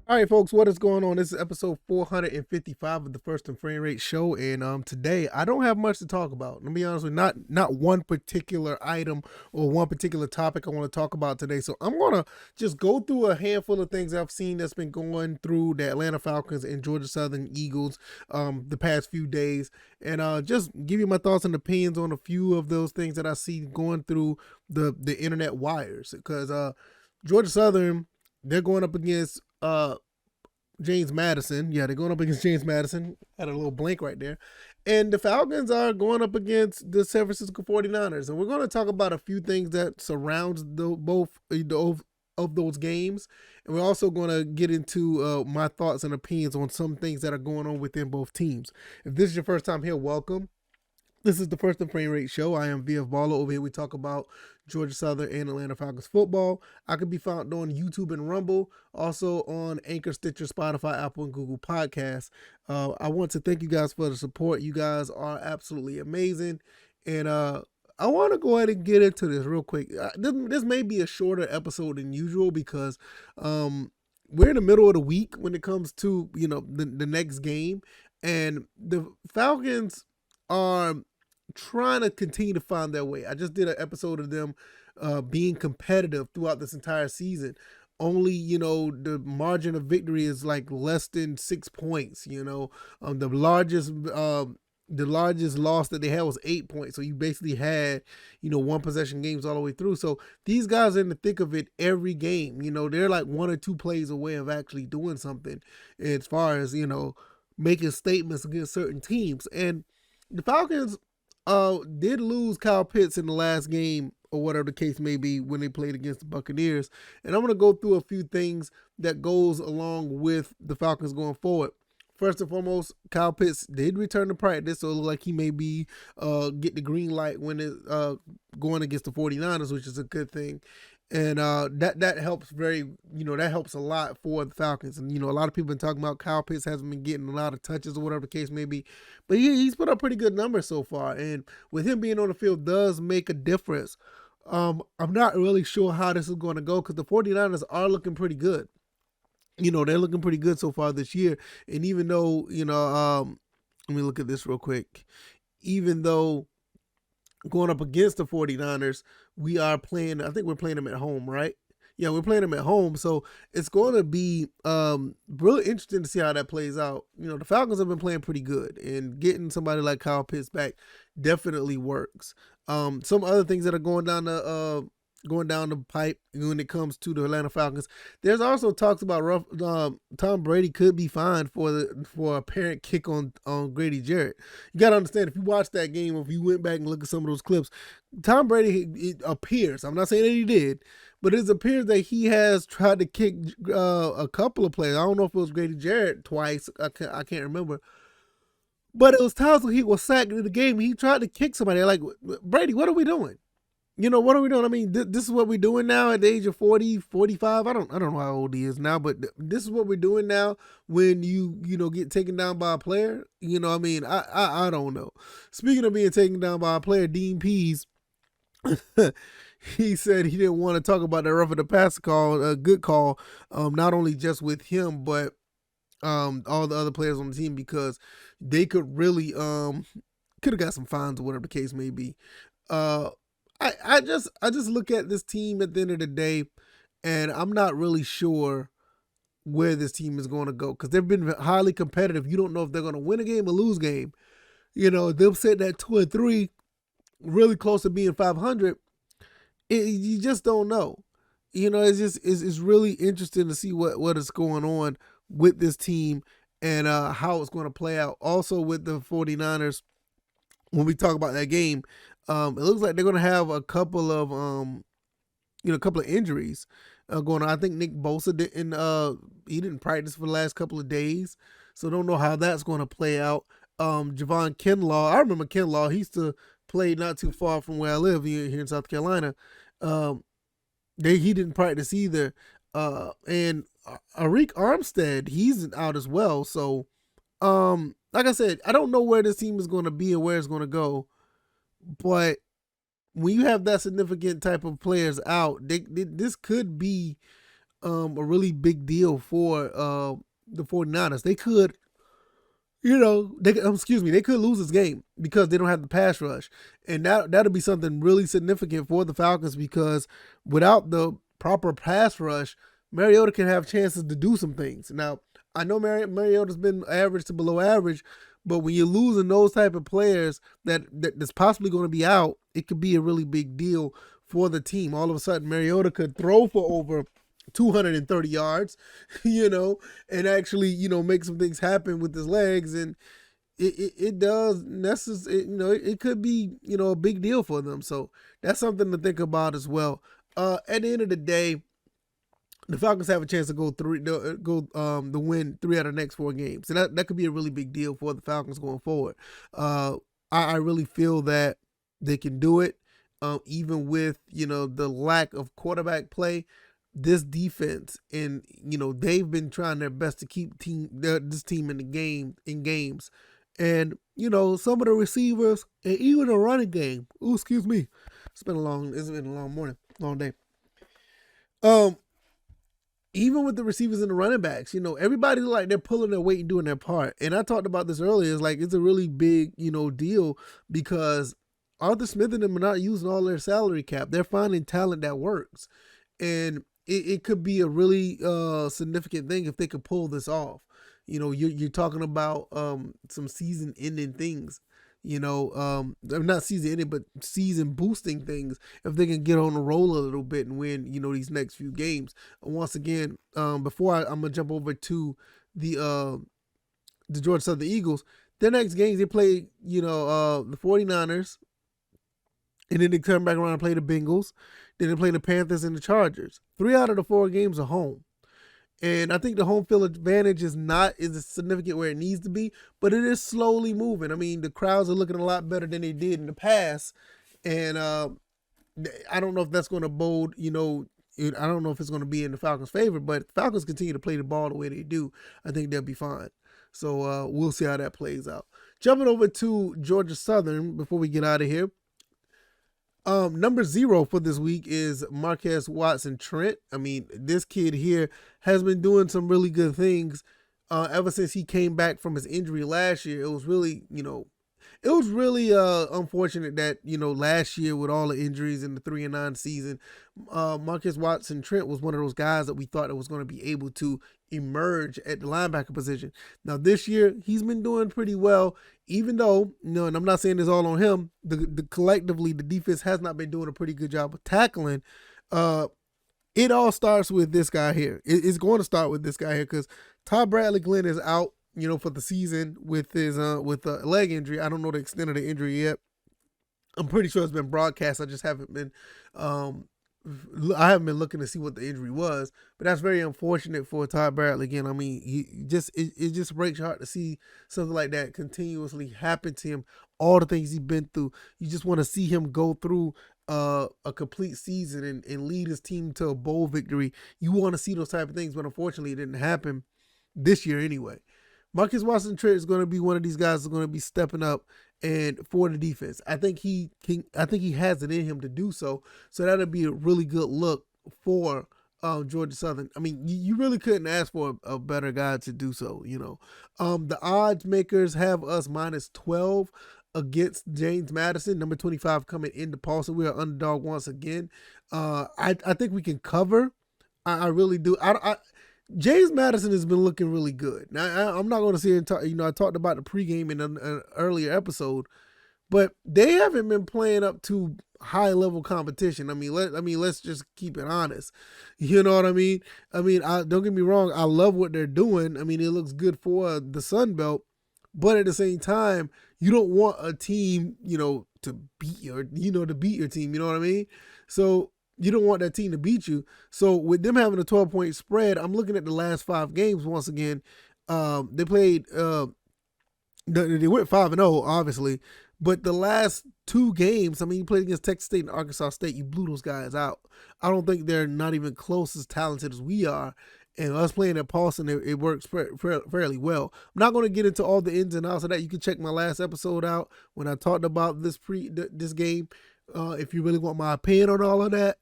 All right, folks, what is going on? This is episode 455 of the First and Frame Rate Show, and today I don't have much to talk about. Let me be honest with you, not one particular item or one particular topic I want to talk about today. So I'm gonna just go through a handful of things I've seen that's been going through the Atlanta Falcons and Georgia Southern Eagles the past few days, and just give you my thoughts and opinions on a few of those things that I see going through the internet wires. Because Georgia Southern, they're going up against James Madison. Yeah, they're going up against James Madison. Had a little blank right there. And the Falcons are going up against the San Francisco 49ers. And we're going to talk about a few things that surrounds both of those games. And we're also going to get into my thoughts and opinions on some things that are going on within both teams. If this is your first time here, welcome. This is the First and Frame Rate Show. I am VF Baller. Over here we talk about Georgia Southern and Atlanta Falcons football. I can be found on YouTube and Rumble, also on Anchor, Stitcher, Spotify, Apple, and Google Podcasts. I want to thank you guys for the support. You guys are absolutely amazing. And I want to go ahead and get into this real quick. This may be a shorter episode than usual because we're in the middle of the week when it comes to, the next game. And the Falcons are trying to continue to find their way. I just did an episode of them being competitive throughout this entire season. Only, the margin of victory is like less than 6 points. The largest loss that they had was 8 points. So you basically had, one possession games all the way through. So these guys are in the thick of it every game. They're like one or two plays away of actually doing something as far as, making statements against certain teams. And the Falcons did lose Kyle Pitts in the last game, or whatever the case may be, when they played against the Buccaneers. And I'm going to go through a few things that goes along with the Falcons going forward. First and foremost, Kyle Pitts did return to practice, so it looks like he may be get the green light when it's going against the 49ers, which is a good thing. And that helps that helps a lot for the Falcons. And, a lot of people have been talking about Kyle Pitts hasn't been getting a lot of touches or whatever the case may be. But he's put up pretty good numbers so far. And with him being on the field does make a difference. I'm not really sure how this is going to go because the 49ers are looking pretty good. They're looking pretty good so far this year. And even though, let me look at this real quick. Even though going up against the 49ers, I think we're playing them at home, right? Yeah, we're playing them at home. So it's going to be really interesting to see how that plays out. The Falcons have been playing pretty good, and getting somebody like Kyle Pitts back definitely works. Some other things that are going down the pipe when it comes to the Atlanta Falcons. There's also talks about Tom Brady could be fined for a apparent kick on Grady Jarrett. You got to understand, if you watch that game, if you went back and look at some of those clips, Tom Brady, it appears, I'm not saying that he did, but it appears that he has tried to kick a couple of players. I don't know if it was Grady Jarrett twice. I can't remember. But it was times when he was sacked in the game. He tried to kick somebody. Like, Brady, what are we doing? What are we doing? I mean, this is what we're doing now at the age of 40, 45. I don't know how old he is now, but this is what we're doing now when you get taken down by a player. I don't know. Speaking of being taken down by a player, Dean Pease, he said he didn't want to talk about that rough of the passer call, a good call, not only just with him, but all the other players on the team, because they could really could have got some fines or whatever the case may be. I just look at this team at the end of the day, and I'm not really sure where this team is going to go, because they've been highly competitive. You don't know if they're going to win a game or lose a game. They'll sit at 2-3, really close to being 500. You just don't know. It's really interesting to see what is going on with this team and how it's going to play out. Also with the 49ers, when we talk about that game, it looks like they're going to have a couple of injuries going on. I think Nick Bosa didn't practice for the last couple of days, so don't know how that's going to play out. Javon Kinlaw, I remember Kinlaw. He used to play not too far from where I live here in South Carolina. He didn't practice either. And Arik Armstead, he's out as well. So, like I said, I don't know where this team is going to be and where it's going to go. But when you have that significant type of players out, this could be a really big deal for the 49ers. They could, they could lose this game because they don't have the pass rush, and that'll be something really significant for the Falcons because without the proper pass rush, Mariota can have chances to do some things. Now, I know Mariota's been average to below average, but when you're losing those type of players that's possibly going to be out, it could be a really big deal for the team. All of a sudden, Mariota could throw for over 230 yards, and actually, make some things happen with his legs. And it does necessarily, it could be, a big deal for them. So that's something to think about as well. At the end of the day, the Falcons have a chance to to win 3 out of the next 4 games. And that could be a really big deal for the Falcons going forward. I really feel that they can do it, even with, the lack of quarterback play. This defense, and they've been trying their best to keep this team in games, and some of the receivers and even the running game. Oh, excuse me, it's been a long morning, long day. Even with the receivers and the running backs, everybody look like they're pulling their weight and doing their part. And I talked about this earlier. It's a really big deal because Arthur Smith and them are not using all their salary cap. They're finding talent that works, and it could be a really significant thing if they could pull this off. You're talking about some season-ending things. Not season-ending, but season-boosting things if they can get on the roll a little bit and win, these next few games. Once again, before I'm gonna jump over to the Georgia Southern Eagles, their next games they play, the 49ers, and then they turn back around and play the Bengals. Then they play the Panthers and the Chargers. 3 out of the 4 games are home. And I think the home field advantage is not as significant where it needs to be, but it is slowly moving. I mean, the crowds are looking a lot better than they did in the past. And I don't know if that's going to bode, I don't know if it's going to be in the Falcons' favor, but if the Falcons continue to play the ball the way they do, I think they'll be fine. So we'll see how that plays out. Jumping over to Georgia Southern before we get out of here. Number 0 for this week is Marquez Watson Trent. I mean, this kid here has been doing some really good things ever since he came back from his injury last year. It was really, unfortunate that, last year with all the injuries in the 3-9 season, Marquez Watson Trent was one of those guys that we thought that was going to be able to emerge at the linebacker position. Now this year, he's been doing pretty well, even though, and I'm not saying this all on him, the collectively, the defense has not been doing a pretty good job of tackling. It all starts with this guy here. It's going to start with this guy here because Todd Bradley Glenn is out, for the season with his with a leg injury. I don't know the extent of the injury yet. I'm pretty sure it's been broadcast. I just haven't been looking to see what the injury was, but that's very unfortunate for Todd Bradley again. I mean, it just breaks your heart to see something like that continuously happen to him. All the things he's been through, you just want to see him go through a complete season and lead his team to a bowl victory. You want to see those type of things, but unfortunately, it didn't happen this year anyway. Marcus Watson Trent is going to be one of these guys that's going to be stepping up and for the defense. I think he has it in him to do so. So that'll be a really good look for Georgia Southern. I mean, you really couldn't ask for a better guy to do so. The odds makers have us -12 against James Madison, number 25, coming into Paulson. We are underdog once again. I think we can cover. I really do. James Madison has been looking really good. Now, I'm not going to sit here and talk. I talked about the pregame in an earlier episode, but they haven't been playing up to high level competition. I mean, let's just keep it honest. You know what I mean? Don't get me wrong. I love what they're doing. I mean, it looks good for the Sun Belt, but at the same time, you don't want a team, to beat your team. You know what I mean? So you don't want that team to beat you. So with them having a 12-point spread, I'm looking at the last 5 games once again. They played, they went 5-0, obviously. But the last 2 games, I mean, you played against Texas State and Arkansas State. You blew those guys out. I don't think they're not even close as talented as we are. And us playing at Paulson, it works fairly well. I'm not going to get into all the ins and outs of that. You can check my last episode out when I talked about this game. If you really want my opinion on all of that.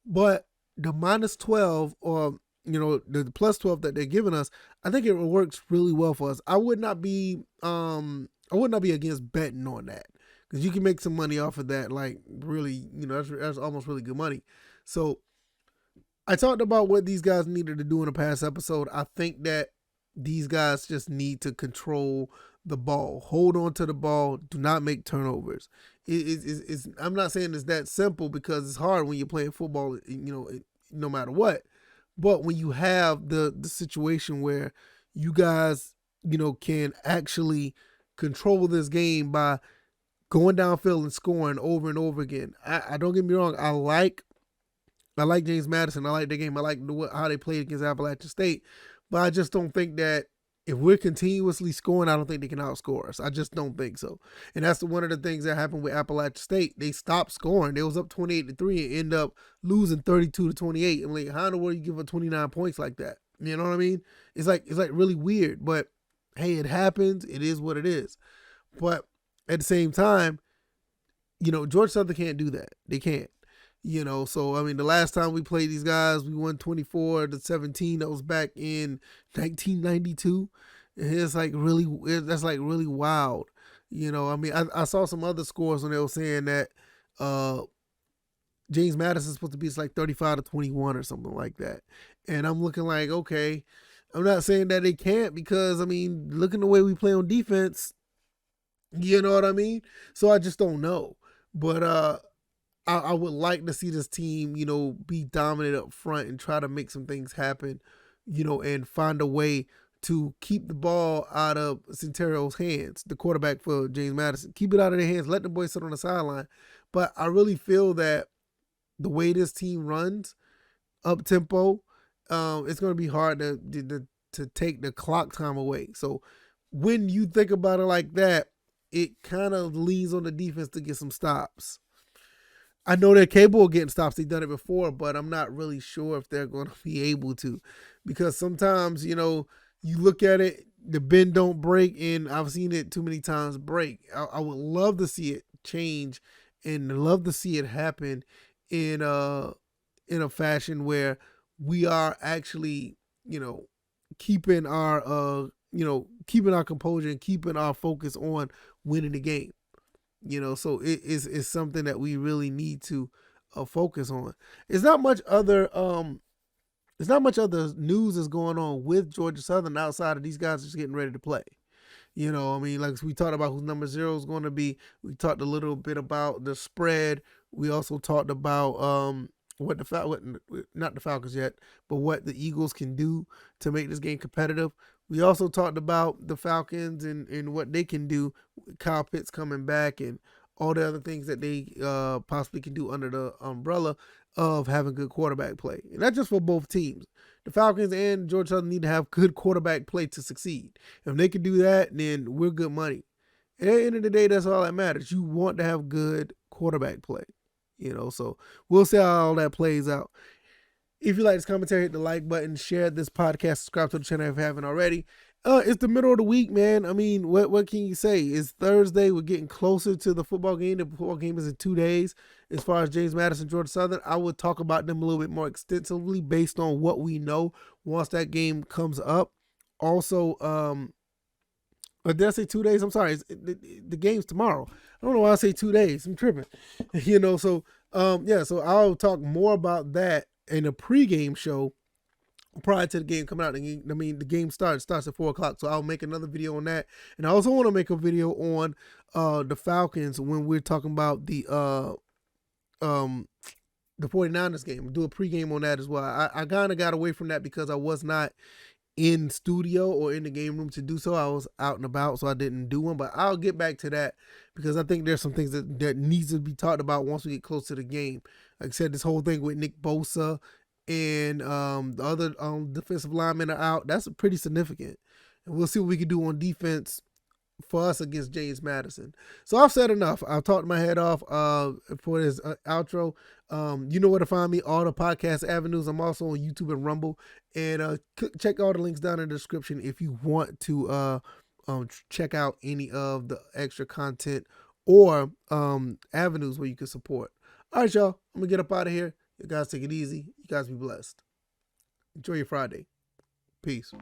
But the -12 or the plus 12 that they're giving us, I think it works really well for us. I would not be against betting on that because you can make some money off of that. Like really, that's almost really good money. So I talked about what these guys needed to do in a past episode. I think that these guys just need to control the ball, hold on to the ball, do not make turnovers. I'm not saying it's that simple because it's hard when you're playing football, no matter what. But when you have the situation where you guys, can actually control this game by going downfield and scoring over and over again. I don't get me wrong. I like James Madison. I like the game. I like how they played against Appalachian State. But I just don't think that if we're continuously scoring, I don't think they can outscore us. I just don't think so. And that's one of the things that happened with Appalachian State. They stopped scoring. They was up 28-3 and end up losing 32-28. And like, how in the world you give up 29 points like that? You know what I mean? It's like really weird. But hey, it happens. It is what it is. But at the same time, Georgia Southern can't do that. They can't. So I mean, the last time we played these guys, we won 24-17. That was back in 1992. And it's like that's like really wild. I mean, I saw some other scores when they were saying that James Madison's supposed to be like 35-21 or something like that. And I'm looking like, okay, I'm not saying that they can't because I mean, looking the way we play on defense, you know what I mean? So I just don't know. But I would like to see this team, be dominant up front and try to make some things happen, and find a way to keep the ball out of Centerio's hands, the quarterback for James Madison. Keep it out of their hands. Let the boys sit on the sideline. But I really feel that the way this team runs, up tempo, it's going to be hard to take the clock time away. So when you think about it like that, it kind of leans on the defense to get some stops. I know they're capable of getting stops. They've done it before, but I'm not really sure if they're going to be able to. Because sometimes, you look at it, the bend don't break, and I've seen it too many times break. I would love to see it change and love to see it happen in a fashion where we are actually, keeping keeping our composure and keeping our focus on winning the game. So it is something that we really need to focus on. It's not much other news is going on with Georgia Southern outside of these guys just getting ready to play. I mean, like we talked about who number 0 is going to be. We talked a little bit about the spread. We also talked about not the Falcons yet, but what the Eagles can do to make this game competitive. We also talked about the Falcons and what they can do. Kyle Pitts coming back and all the other things that they possibly can do under the umbrella of having good quarterback play. And that's just for both teams. The Falcons and Georgia Southern need to have good quarterback play to succeed. If they can do that, then we're good money. And at the end of the day, that's all that matters. You want to have good quarterback play. So we'll see how all that plays out. If you like this commentary, hit the like button, share this podcast, subscribe to the channel if you haven't already. It's the middle of the week, man. I mean, what can you say? It's Thursday. We're getting closer to the football game. The football game is in 2 days. As far as James Madison, Georgia Southern, I would talk about them a little bit more extensively based on what we know once that game comes up. Also, did I say 2 days? I'm sorry. The game's tomorrow. I don't know why I say 2 days. I'm tripping. So I'll talk more about that in a pregame show prior to the game coming out. The game starts at 4 o'clock, so I'll make another video on that. And I also want to make a video on the Falcons when we're talking about the 49ers game. Do a pregame on that as well. I kind of got away from that because I was not in studio or in the game room to do so. I was out and about, so I didn't do one. But I'll get back to that because I think there's some things that needs to be talked about once we get close to the game. Like I said, this whole thing with Nick Bosa and the other defensive linemen are out. That's pretty significant. And we'll see what we can do on defense for us against James Madison. So I've said enough. I've talked my head off for this outro. You know where to find me, all the podcast avenues. I'm also on YouTube and Rumble. And check all the links down in the description if you want to check out any of the extra content or avenues where you can support. All right, y'all. I'm going to get up out of here. You guys take it easy. You guys be blessed. Enjoy your Friday. Peace.